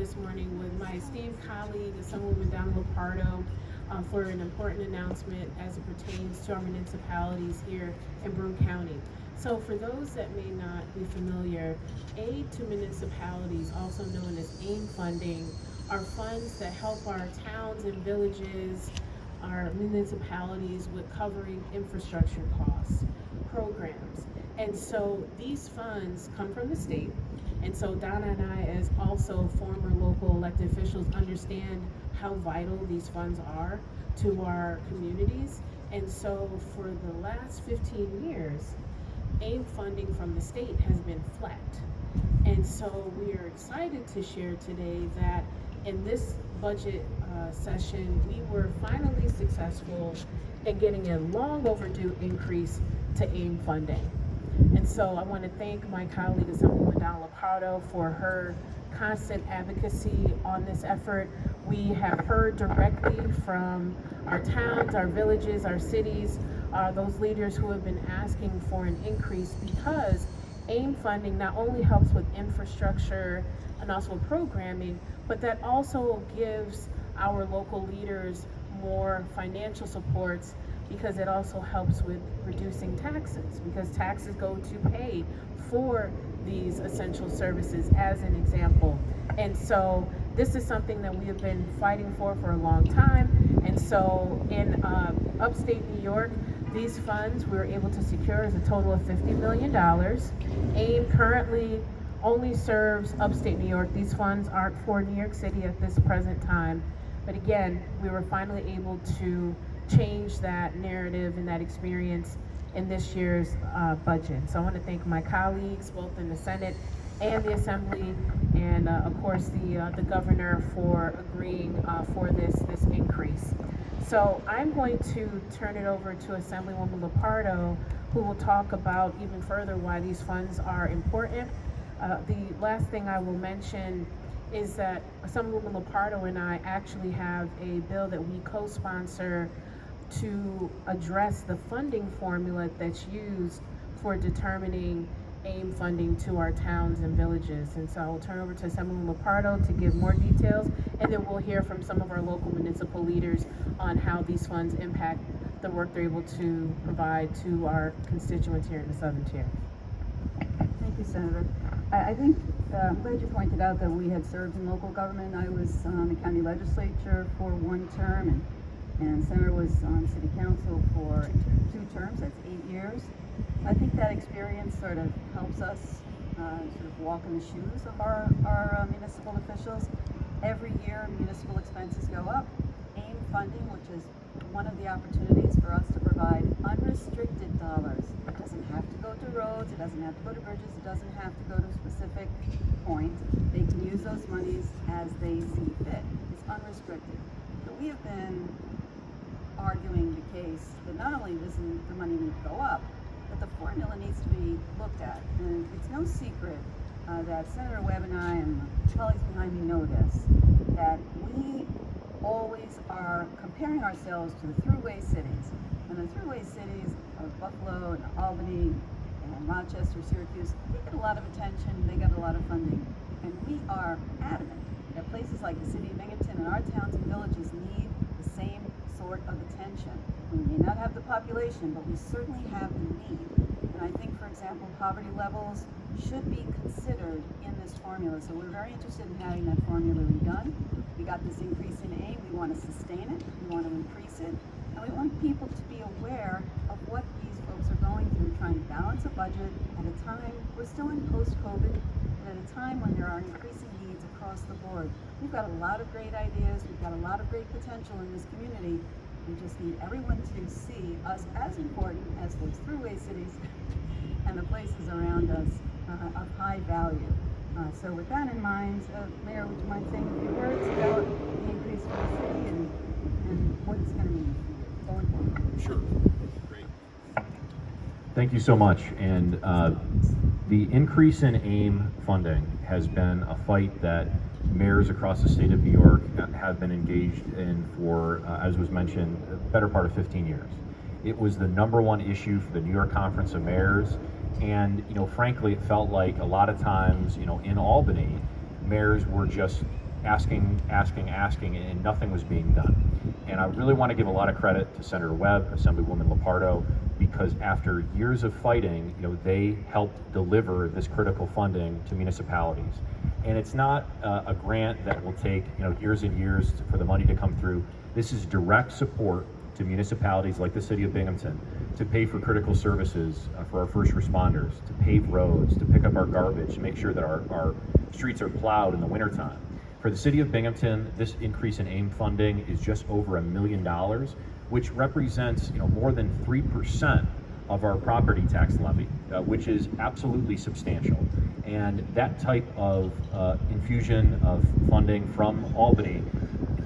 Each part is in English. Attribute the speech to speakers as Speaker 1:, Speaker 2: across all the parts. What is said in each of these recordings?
Speaker 1: this morning with my esteemed colleague, Assemblywoman Lupardo, for an important announcement as it pertains to our municipalities here in Broome County. So for those that may not be familiar, aid to municipalities, also known as AIM funding, are funds that help our towns and villages, our municipalities with covering infrastructure costs, programs. And so these funds come from the state. And so Donna and I, as also former local elected officials, understand how vital these funds are to our communities. And so for the last 15 years, AIM funding from the state has been flat. And so we are excited to share today that in this budget session, we were finally successful in getting a long overdue increase to AIM funding. And so I want to thank my colleague, Assemblywoman Lupardo, for her constant advocacy on this effort. We have heard directly from our towns, our villages, our cities, those leaders who have been asking for an increase, because AIM funding not only helps with infrastructure and also programming, but that also gives our local leaders more financial supports, because it also helps with reducing taxes, because taxes go to pay for these essential services, as an example. And so this is something that we have been fighting for a long time. And so in upstate New York, these funds we were able to secure as a total of $50 million. AIM currently only serves upstate New York. These funds aren't for New York City at this present time. But again, we were finally able to change that narrative and that experience in this year's budget. So I want to thank my colleagues, both in the Senate and the Assembly, and of course the governor for agreeing for this increase. So I'm going to turn it over to Assemblywoman Lupardo, who will talk about even further why these funds are important. The last thing I will mention is that Assemblywoman Lupardo and I actually have a bill that we co-sponsor to address the funding formula that's used for determining AIM funding to our towns and villages. And so I will turn over to Assemblywoman Lupardo to give more details, and then we'll hear from some of our local municipal leaders on how these funds impact the work they're able to provide to our constituents here in the Southern Tier.
Speaker 2: Thank you, Senator. I think I'm glad you pointed out that we had served in local government. I was on the county legislature for one term, and Senator was on city council for 2 terms. That's 8 years. I think that experience sort of helps us sort of walk in the shoes of our municipal officials. Every year, municipal expenses go up. AIM funding, which is one of the opportunities for us to provide unrestricted dollars. It doesn't have to go to roads, it doesn't have to go to bridges, it doesn't have to go to a specific point. They can use those monies as they see fit. It's unrestricted. So we have been arguing the case that not only does the money need to go up, but the formula needs to be looked at. And it's no secret that Senator Webb and I and the colleagues behind me know this, that we always are comparing ourselves to the thruway cities. And the thruway cities of Buffalo and Albany and Rochester, Syracuse, they get a lot of attention, they get a lot of funding. And we are adamant that places like the city of Binghamton and our towns and villages need the same sort of attention. We may not have the population, but we certainly have the need. And I think, for example, poverty levels should be considered in this formula. So we're very interested in having that formula redone. We got this increase in AIM. We want to sustain it. We want to increase it. And we want people to be aware of what these folks are going through, trying to balance a budget at a time, we're still in post-COVID, and at a time when there are increasing needs across the board. We've got a lot of great ideas. We've got a lot of great potential in this community. We just need everyone to see us as important as those thruway cities and the places around us of high value. So with that in mind, Mayor, would you mind saying a few words about the increase for the city and what it's going to mean going forward?
Speaker 3: Sure. Great. Thank you so much. And the increase in AIM funding has been a fight that mayors across the state of New York have been engaged in for, as was mentioned, the better part of 15 years. It was the #1 issue for the New York Conference of Mayors, and frankly, it felt like a lot of times, in Albany, mayors were just asking, and nothing was being done. And I really want to give a lot of credit to Senator Webb, Assemblywoman Lupardo, because after years of fighting, they helped deliver this critical funding to municipalities. And it's not a grant that will take years and years for the money to come through. This is direct support to municipalities like the city of Binghamton to pay for critical services for our first responders, to pave roads, to pick up our garbage, to make sure that our streets are plowed in the wintertime. For the city of Binghamton, this increase in AIM funding is just over $1 million, which represents more than 3% of our property tax levy, which is absolutely substantial. And that type of infusion of funding from Albany,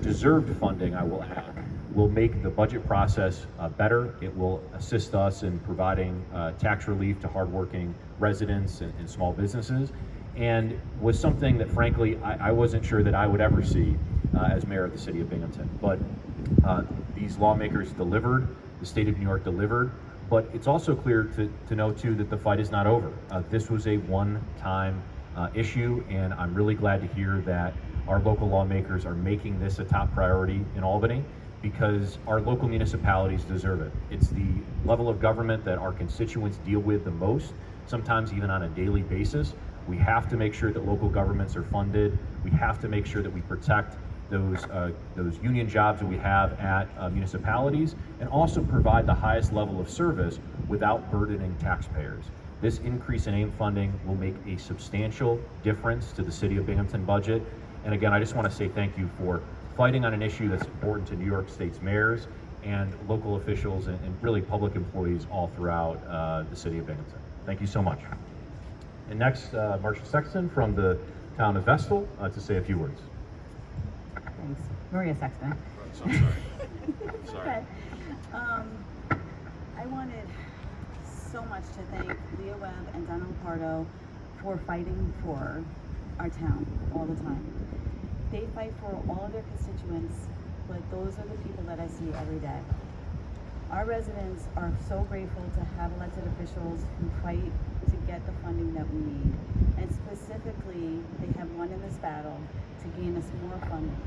Speaker 3: deserved funding, I will add, will make the budget process better. It will assist us in providing tax relief to hardworking residents and small businesses, and was something that frankly I wasn't sure that I would ever see as mayor of the city of Binghamton. But these lawmakers delivered, the state of New York delivered, but it's also clear to know too that the fight is not over. This was a one-time issue, and I'm really glad to hear that our local lawmakers are making this a top priority in Albany, because our local municipalities deserve it. It's the level of government that our constituents deal with the most, sometimes even on a daily basis. We have to make sure that local governments are funded. We have to make sure that we protect those union jobs that we have at municipalities, and also provide the highest level of service without burdening taxpayers. This increase in AIM funding will make a substantial difference to the city of Binghamton budget. And again, I just want to say thank you for fighting on an issue that's important to New York State's mayors and local officials and really public employees all throughout the city of Binghamton. Thank you so much. And next, Marcia Sexton from the town of Vestal to say a few words.
Speaker 2: Thanks. Maria Sexton.
Speaker 3: So sorry. Sorry.
Speaker 4: Okay. I wanted so much to thank Leah Webb and Donna Lupardo for fighting for our town all the time. They fight for all of their constituents, but those are the people that I see every day. Our residents are so grateful to have elected officials who fight to get the funding that we need. And specifically, they have won in this battle to gain us more funding.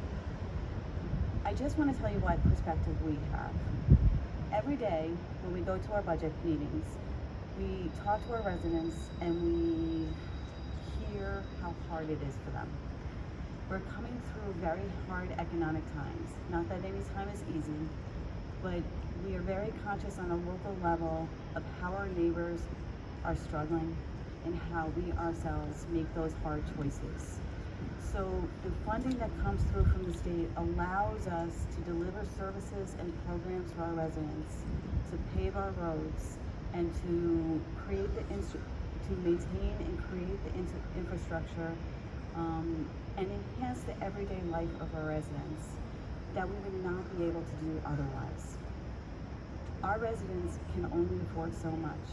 Speaker 4: I just want to tell you what perspective we have. Every day when we go to our budget meetings, we talk to our residents and we hear how hard it is for them. We're coming through very hard economic times. Not that any time is easy, but we are very conscious on a local level of how our neighbors are struggling and how we ourselves make those hard choices. So the funding that comes through from the state allows us to deliver services and programs for our residents, to pave our roads, and to create to maintain and create the infrastructure and enhance the everyday life of our residents that we would not be able to do otherwise. Our residents can only afford so much.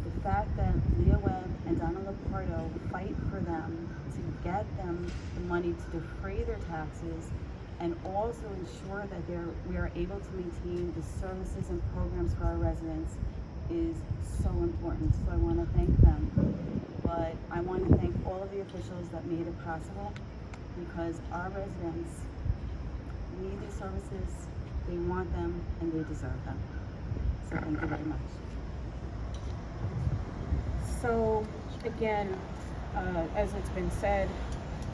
Speaker 4: The fact that Leah Webb and Donna Lupardo fight for them to get them the money to defray their taxes and also ensure that we are able to maintain the services and programs for our residents is so important. So I want to thank them. But I want to thank all of the officials that made it possible, because our residents need these services, they want them, and they deserve them. So thank you very much.
Speaker 1: So again, as it's been said,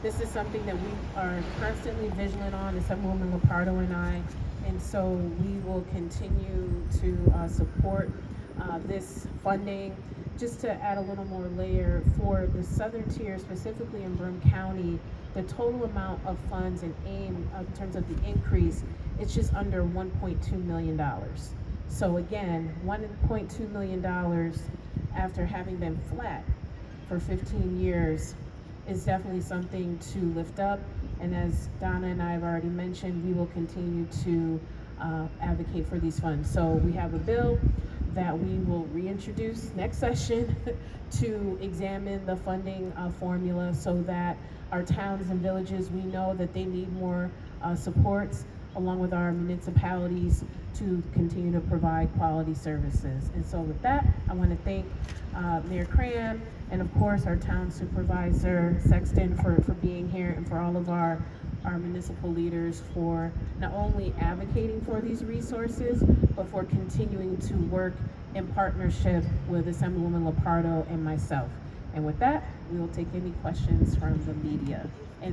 Speaker 1: this is something that we are constantly vigilant on, Assemblywoman Lupardo and I, and so we will continue to support this funding. Just to add a little more layer, for the southern tier, specifically in Broome County, the total amount of funds in AIM in terms of the increase, it's just under $1.2 million. So again, $1.2 million after having been flat for 15 years is definitely something to lift up. And as Donna and I have already mentioned, we will continue to advocate for these funds. So we have a bill that we will reintroduce next session to examine the funding formula so that our towns and villages, we know that they need more supports along with our municipalities to continue to provide quality services. And so with that, I want to thank Mayor Cram, and of course our town supervisor Sexton for being here, and for all of our municipal leaders for not only advocating for these resources, but for continuing to work in partnership with Assemblywoman Lupardo and myself. And with that, we will take any questions from the media. And